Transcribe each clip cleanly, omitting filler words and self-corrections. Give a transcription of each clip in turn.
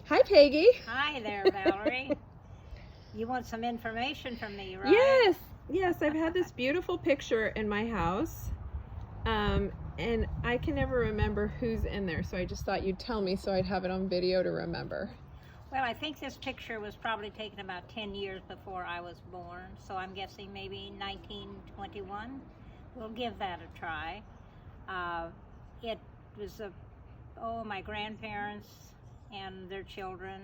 Hi, Peggy. Hi there, Valerie. You want some information from me, right? Yes, I've had this beautiful picture in my house, and I can never remember who's in there, so I just thought you'd tell me so I'd have it on video to remember. Well, I think this picture was probably taken about 10 years before I was born, so I'm guessing maybe 1921. We'll give that a try. It was my grandparents and their children,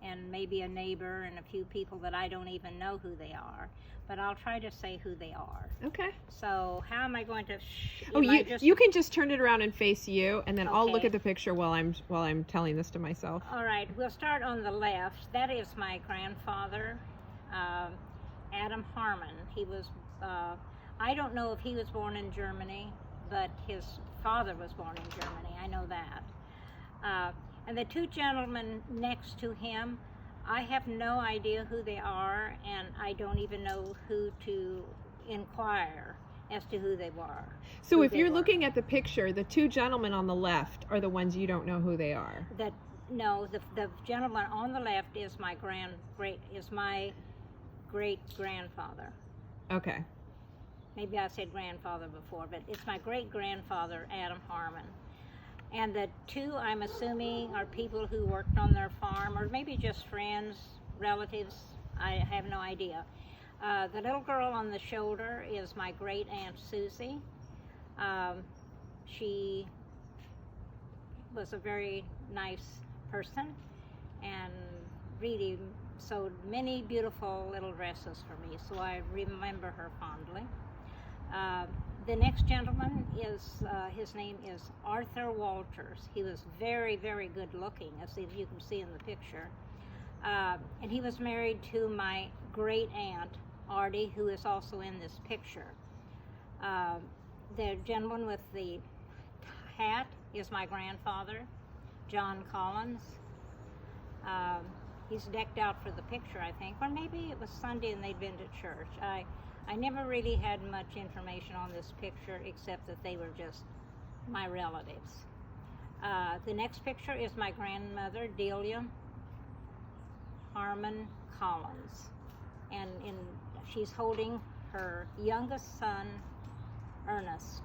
and maybe a neighbor and a few people that I don't even know who they are, but I'll try to say who they are. Okay. So how am I going to? You can just turn it around and face you, and then I'll look Okay. at the picture while I'm telling this to myself. All right, we'll start on the left. That is my grandfather, Adam Harmon. He was. I don't know if he was born in Germany, but his father was born in Germany. I know that. And the two gentlemen next to him, I have no idea who they are, and I don't even know who to inquire as to who they were. So if you're looking at the picture, the two gentlemen on the left are the ones you don't know who they are. The gentleman on the left is my great grandfather. Okay. Maybe I said grandfather before, but it's my great grandfather, Adam Harmon. And the two, I'm assuming, are people who worked on their farm, or maybe just friends, relatives. I have no idea. The little girl on the shoulder is my great Aunt Susie. She was a very nice person and really sewed many beautiful little dresses for me, so I remember her fondly. The next gentleman is, his name is Arthur Walters. He was very, very good looking, as you can see in the picture. And he was married to my great aunt, Artie, who is also in this picture. The gentleman with the hat is my grandfather, John Collins. He's decked out for the picture, I think, or maybe it was Sunday and they'd been to church. I never really had much information on this picture except that they were just my relatives. The next picture is my grandmother, Delia Harmon Collins, and she's holding her youngest son, Ernest,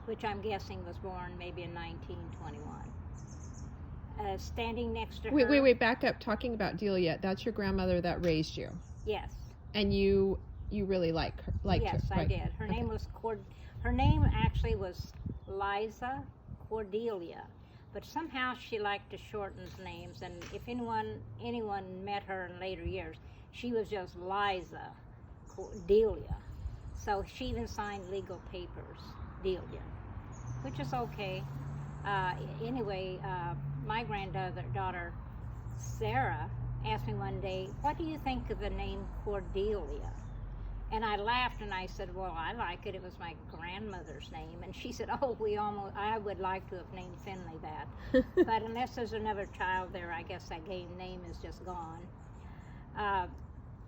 which I'm guessing was born maybe in 1921. Standing next to her... Wait, back up. Talking about Delia, that's your grandmother that raised you. Yes. And you really liked her? Yes, right? I did. Her name was her name actually was Liza Cordelia, but somehow she liked to shorten names, and if anyone met her in later years, she was just Liza Cordelia. So she even signed legal papers, Delia, which is okay. Anyway, my daughter Sarah asked me one day, "What do you think of the name Cordelia?" And I laughed and I said, "Well, I like it. It was my grandmother's name." And she said, "Oh, I would like to have named Finley that." But unless there's another child there, I guess that name is just gone.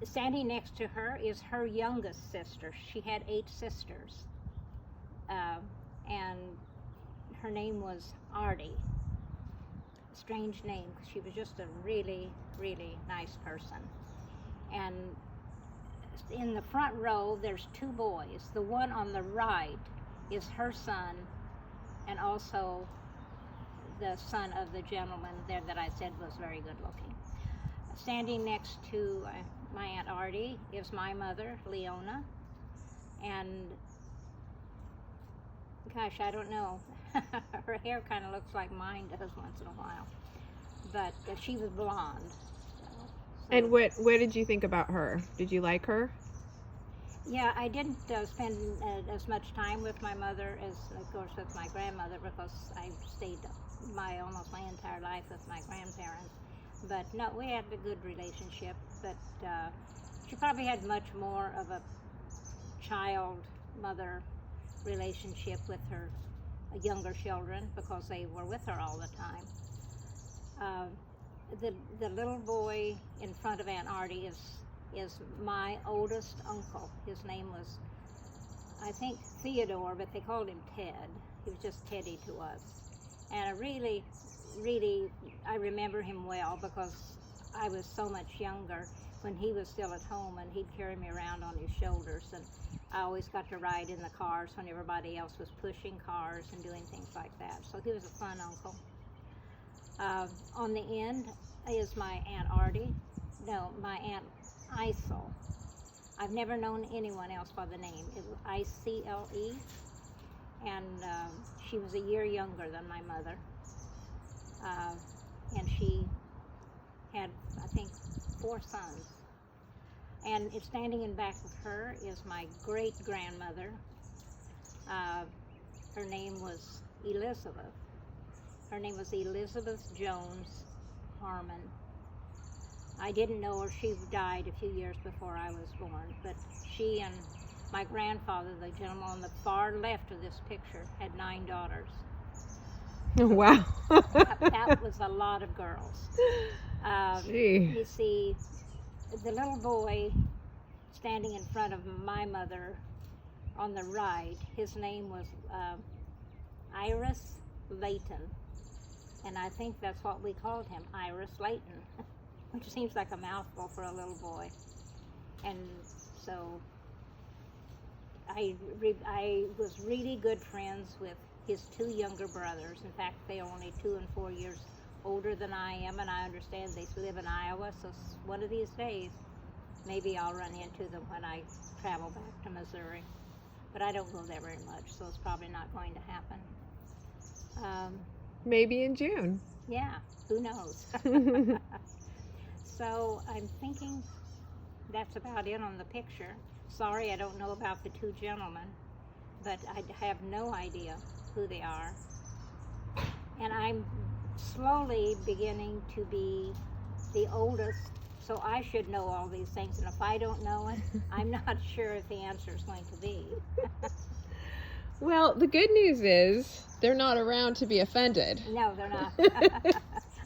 Standing next to her is her youngest sister. She had 8 sisters. And her name was Artie. Strange name, because she was just a really, really nice person. And in the front row, there's 2 boys. The one on the right is her son, and also the son of the gentleman there that I said was very good looking. Standing next to my Aunt Artie is my mother, Leona, and gosh, I don't know. Her hair kind of looks like mine does once in a while, but she was blonde. So. And what did you think about her? Did you like her? Yeah, I didn't spend as much time with my mother as, of course, with my grandmother, because I stayed almost my entire life with my grandparents. But no, we had a good relationship. But she probably had much more of a child-mother relationship with her younger children, because they were with her all the time. The little boy in front of Aunt Artie is my oldest uncle. His name was, I think, Theodore, but they called him Ted. He was just Teddy to us. And a really really, I remember him well because I was so much younger when he was still at home, and he'd carry me around on his shoulders, and I always got to ride in the cars when everybody else was pushing cars and doing things like that. So he was a fun uncle. On the end is my Aunt Artie. No, my Aunt Isel. I've never known anyone else by the name. It was Icle, and she was a year younger than my mother. And she had, I think, 4 sons. And standing in back of her is my great-grandmother. Her name was Elizabeth. Her name was Elizabeth Jones Harmon. I didn't know her. She died a few years before I was born. But she and my grandfather, the gentleman on the far left of this picture, had 9 daughters. Wow. That was a lot of girls. Gee. You see, the little boy standing in front of my mother on the right, his name was Iris Layton. And I think that's what we called him, Iris Layton, which seems like a mouthful for a little boy. And so I was really good friends with his 2 younger brothers. In fact, they are only 2 and 4 years older than I am, and I understand they live in Iowa, so one of these days, maybe I'll run into them when I travel back to Missouri. But I don't go there very much, so it's probably not going to happen. Maybe in June. Yeah, who knows? So I'm thinking that's about it on the picture. Sorry, I don't know about the 2 gentlemen, but I have no idea who they are. And I'm slowly beginning to be the oldest, so I should know all these things. And if I don't know it, I'm not sure if the answer is going to be. Well, the good news is they're not around to be offended. No, they're not.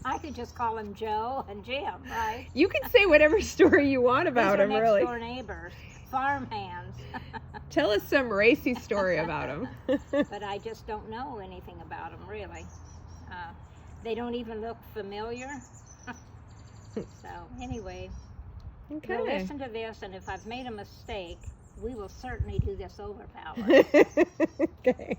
I could just call them Joe and Jim, right? You can say whatever story you want about them, These are really. next door neighbors, farmhands. Tell us some racy story about them. But I just don't know anything about them, really. They don't even look familiar. So anyway, Okay. we'll listen to this, and if I've made a mistake, we will certainly do this over, Paula. Okay.